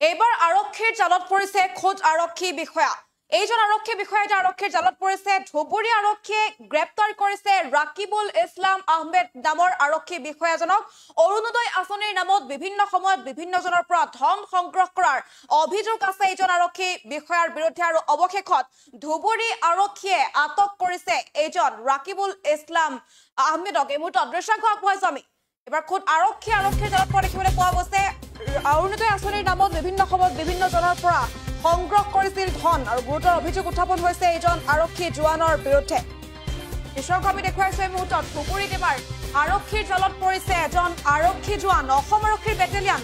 এইবাৰ আৰক্ষীৰ জালত পৰিছে খোজ আৰক্ষী বিষয়া। এইজন আৰক্ষী বিষয়া যে আৰক্ষীৰ জালত পৰিছে। ধুবুৰী আৰক্ষীয়ে গ্ৰেপ্তাৰ কৰিছে ৰাকিবুল ইছলাম আহমেদ নামৰ আৰক্ষী বিষয়াজনক। অৰুণোদয় আঁচনিৰ নামত বিভিন্ন সময়ত বিভিন্নজনৰ পৰা ধন সংগ্ৰহ কৰাৰ অভিযোগ আছে এইজন আৰক্ষী বিষয়াৰ বিৰুদ্ধে। আৰু অৱশেষত ধুবুৰী আৰক্ষীয়ে আটক কৰিছে এইজন ৰাকিবুল ইছলাম আহমেদক। এই মুহূৰ্তত দৃশ্যাংশ আগবঢ়াইছো আমি। এবাৰ খোদ আৰক্ষীৰ জালত পৰা দেখিবলৈ পোৱা গৈছে। অৰুণোদয় আঁচনিৰ নামত বিভিন্ন সময়ত বিভিন্নজনৰ পৰা সংগ্ৰহ কৰিছিল ধন আৰু গুৰুতৰ অভিযোগ উত্থাপন হৈছে এইজন আৰক্ষী জোৱানৰ বিৰুদ্ধে। দৃশ্যাংশ আমি দেখুৱাইছো এই মুহূৰ্তত ধুবুৰীত এবাৰ আৰক্ষীৰ জালত পৰিছে এজন আৰক্ষী জোৱান। অসম আৰক্ষীৰ বেটেলিয়ান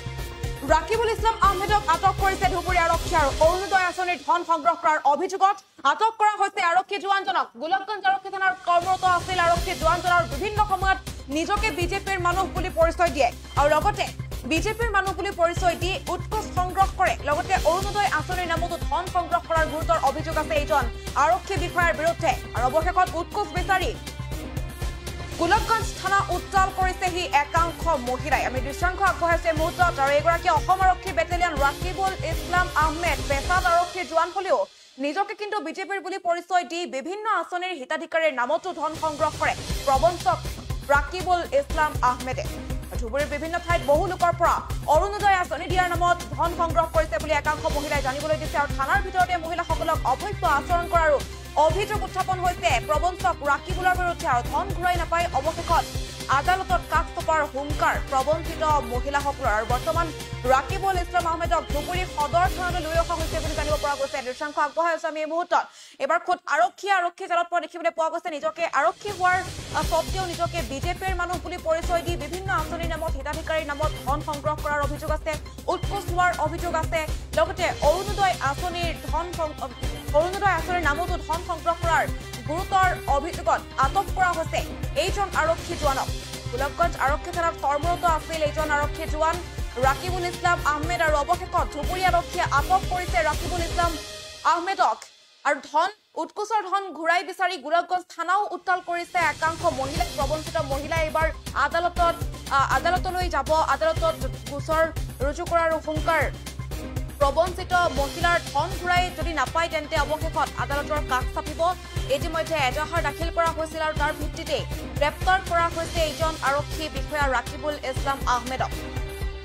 ৰাকিবুল ইছলাম আহমেদক আটক কৰিছে ধুবুৰী আৰক্ষী। আৰু অৰুণোদয় আঁচনিৰ ধন সংগ্ৰহ কৰাৰ অভিযোগত আটক কৰা হৈছে আৰক্ষী জোৱানজনক। গোলকগঞ্জ আৰক্ষী থানাৰ কৰ্মৰত আছিল আৰক্ষী জোৱানজনৰ। বিভিন্ন সময়ত নিজকে বিজেপিৰ মানুহ বুলি পৰিচয় দিয়ে আৰু লগতে বিজেপিৰ মানুহ বুলি পৰিচয় দি উৎকোচ সংগ্ৰহ কৰে। লগতে অৰুণোদয় আঁচনিৰ নামতো ধন সংগ্ৰহ কৰাৰ গুৰুতৰ অভিযোগ আছে এইজন আৰক্ষী বিষয়াৰ বিৰুদ্ধে। আৰু অৱশেষত উৎকোচ বিচাৰি গোলকগঞ্জ থানা উত্তাল কৰিছে সি একাংশ মহিলাই। আমি দৃশ্যাংশ আগবঢ়াইছো এই মুহূৰ্তত। আৰু এগৰাকী অসম আৰক্ষী বেটেলিয়ান ৰাকিবুল ইছলাম আহমেদ পেছাত আৰক্ষীৰ জোৱান হলেও নিজকে কিন্তু বিজেপিৰ বুলি পৰিচয় দি বিভিন্ন আঁচনিৰ হিতাধিকাৰীৰ নামতো ধন সংগ্ৰহ কৰে প্ৰবঞ্চক ৰাকিবুল ইছলাম আহমেদে। ধুবুৰীৰ বিভিন্ন ঠাইত বহু লোকৰ পৰা অৰুণোদয় আঁচনি দিয়াৰ নামত ধন সংগ্ৰহ কৰিছে বুলি একাংশ মহিলাই জানিবলৈ দিছে। আৰু থানাৰ ভিতৰতে মহিলাসকলক অভব্য আচৰণ কৰাৰো অভিযোগ উত্থাপন হৈছে প্ৰবঞ্চক ৰাকিবুলৰ বিৰুদ্ধে। আৰু ধন ঘূৰাই নাপাই অৱশেষত আদালতত কাষ চপাৰ হুংকাৰ প্ৰবঞ্চিত মহিলাসকলৰ। আৰু বৰ্তমান ৰাকিবুল ইছলাম আহমেদক ধুবুৰী সদৰ থানালৈ লৈ অহা হৈছে বুলি জানিব পৰা গৈছে। দৃশ্যাংশ আগবঢ়াই আছো আমি এই মুহূৰ্তত। এবাৰ খোদ আৰক্ষী জালত পৰা দেখিবলৈ পোৱা গৈছে নিজকে আৰক্ষী হোৱাৰ স্বত্তেও নিজকে বিজেপিৰ মানুহ বুলি পৰিচয় দি বিভিন্ন আঁচনিৰ নামত হিতাধিকাৰীৰ নামত ধন সংগ্ৰহ কৰাৰ অভিযোগ আছে, উৎকোচ হোৱাৰ অভিযোগ আছে। লগতে অৰুণোদয় আঁচনিৰ নামতো ধন সংগ্ৰহ কৰাৰ গুৰুতৰ অভিযোগত আটক কৰা হৈছে এইজন আৰক্ষী জোৱানক। গোলকগঞ্জ আৰক্ষী থানাত কৰ্মৰত আছিল এইজন আৰক্ষী জোৱান ৰাকিবুল ইছলাম আহমেদ। আৰু অৱশেষত ধুবুৰী আৰক্ষীয়ে আটক কৰিছে ৰাকিবুল ইছলাম আহমেদক। আৰু উৎকোচৰ ধন ঘূৰাই বিচাৰি গোলকগঞ্জ থানাও উত্তাল কৰিছে একাংশ মহিলাই। প্ৰবঞ্চিত মহিলাই এইবাৰ আদালতলৈ যাব, আদালতত গোচৰ ৰুজু কৰাৰ হুংকাৰ। প্ৰবঞ্চিত মহিলাৰ ধন ঘূৰাই যদি নাপায় তেন্তে অৱশেষত আদালতৰ কাষ চাপিব। ইতিমধ্যে এজাহাৰ দাখিল কৰা হৈছিল আৰু তাৰ ভিত্তিতে গ্ৰেপ্তাৰ কৰা হৈছে এইজন আৰক্ষী বিষয়া ৰাকিবুল ইছলাম আহমেদক।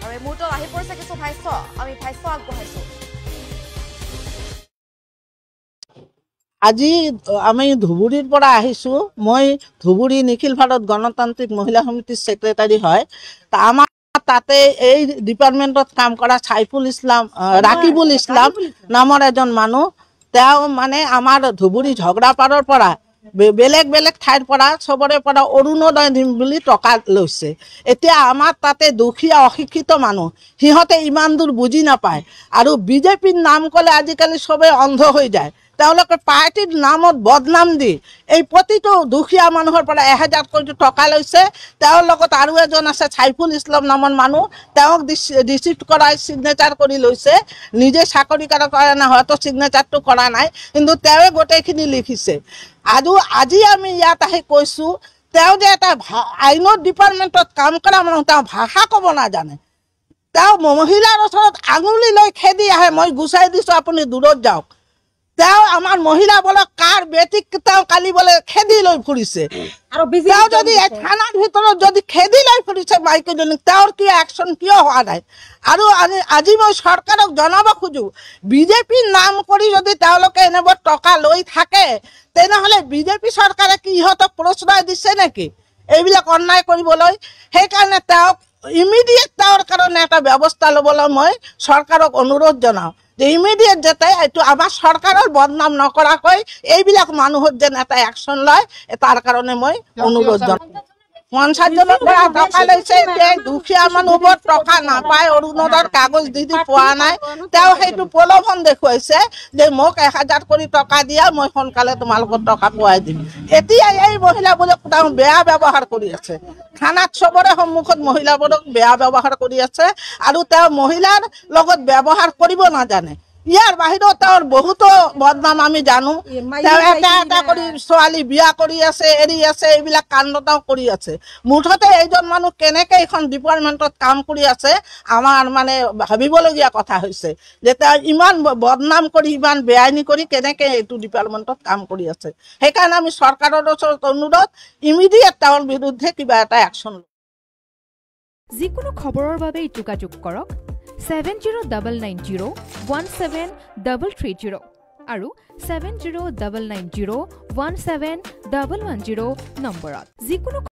আৰু এই মুহূৰ্তত আহি পৰিছে কিছু ভাষ্য, আমি ভাষ্য আগবঢ়াইছো। আজি আমি ধুবুৰীৰ পৰা আহিছোঁ। মই ধুবুৰী নিখিল ভাৰত গণতান্ত্ৰিক মহিলা সমিতিৰ ছেক্ৰেটাৰী হয়। আমাৰ তাতে এই ডিপাৰ্টমেণ্টত কাম কৰা ৰাকিবুল ইছলাম নামৰ এজন মানুহ। তেওঁ মানে আমাৰ ধুবুৰী ঝগড়াপাৰৰ পৰা বেলেগ বেলেগ ঠাইৰ পৰা চবৰে পৰা অৰুণোদয় দিম বুলি টকা লৈছে। এতিয়া আমাৰ তাতে দুখীয়া অশিক্ষিত মানুহ, সিহঁতে ইমান দূৰ বুজি নাপায়। আৰু বিজেপিৰ নাম ক'লে আজিকালি চবে অন্ধ হৈ যায়। তেওঁলোকে পাৰ্টিৰ নামত বদনাম দি এই প্ৰতিটো দুখীয়া মানুহৰ পৰা 1000 কোটি টকা লৈছে। তেওঁৰ লগত আৰু এজন আছে ছাইফুল ইছলাম নামৰ মানুহ, তেওঁক ৰিচিপ্ট কৰাই ছিগনেচাৰ কৰি লৈছে। নিজে চাকৰি কৰা নাই, হয়তো ছিগনেচাৰটো কৰা নাই, কিন্তু তেওঁৱে গোটেইখিনি লিখিছে। আৰু আজি আমি ইয়াত আহি কৈছোঁ, তেওঁ যে এটা আইনৰ ডিপাৰ্টমেণ্টত কাম কৰা মানুহ, তেওঁ ভাষা ক'ব নাজানে। তেওঁ মহিলাৰ ওচৰত আঙুলি লৈ খেদি আহে, মই গুচাই দিছোঁ আপুনি দূৰত যাওক। তেওঁ আমাৰ মহিলাবোৰক কাৰ বেটিক তেওঁ কালি বোলে খেদি লৈ ফুৰিছে। তেওঁ যদি থানাৰ ভিতৰত যদি খেদি লৈ ফুৰিছে মাইকীজনীক, তেওঁৰ কি একশ্যন কিয় হোৱা নাই? আৰু আজি মই চৰকাৰক জনাব খোজোঁ, বিজেপিৰ নাম কৰি যদি তেওঁলোকে এনেবোৰ টকা লৈ থাকে, তেনেহ'লে বিজেপি চৰকাৰে কি ইহঁতক প্ৰশ্ৰয় দিছে নেকি এইবিলাক অন্যায় কৰিবলৈ? সেইকাৰণে তেওঁক ইমিডিয়েট তেওঁৰ কাৰণে এটা ব্যৱস্থা ল'বলৈ মই চৰকাৰক অনুৰোধ জনাওঁ যে ইমিডিয়েট যাতে এইটো আমাৰ চৰকাৰৰ বদনাম নকৰাকৈ এইবিলাক মানুহৰ যেন এটা একশ্যন লয়, তাৰ কাৰণে মই অনুৰোধ জনাওঁ। 50 জনৰ পৰা টকা লৈছে। এতিয়া দুখীয়া মানুহবোৰ টকা নাপায়, অৰুণোদয়ৰ কাগজ দি পোৱা নাই। তেওঁ সেইটো প্ৰলোভন দেখুৱাইছে যে মোক 1000 কোটি টকা দিয়া, মই সোনকালে তোমালোকৰ টকা পোৱাই দিম। এতিয়া এই মহিলাবোৰক তেওঁ বেয়া ব্যৱহাৰ কৰি আছে। থানাত চবৰে সন্মুখত মহিলাবোৰক বেয়া ব্যৱহাৰ কৰি আছে। আৰু তেওঁ মহিলাৰ লগত ব্যৱহাৰ কৰিব নাজানে। ইয়াৰ বাহিৰেও তেওঁৰ বহুতো বদনাম আমি জানো তেওঁ এটা কৰি ছোৱালী বিয়া কৰি আছে এৰি আছে এইবিলাক কাণ্ড তেওঁ কৰি আছে মুঠতে এইজন মানুহ কেনেকৈ এইখন ডিপাৰ্টমেণ্টত কাম কৰি আছে আমাৰ মানে ভাবিবলগীয়া কথা হৈছে যে তেওঁ ইমান বদনাম কৰি ইমান বেআইনী কৰি কেনেকৈ এইটো ডিপাৰ্টমেণ্টত কাম কৰি আছে সেইকাৰণে আমি চৰকাৰৰ ওচৰত অনুৰোধ ইমিডিয়েট তেওঁৰ বিৰুদ্ধে কিবা এটা একশ্যন যিকোনো খবৰৰ বাবে যোগাযোগ কৰক 7099017330 আৰু 7099017110 নম্বৰত যিকোনো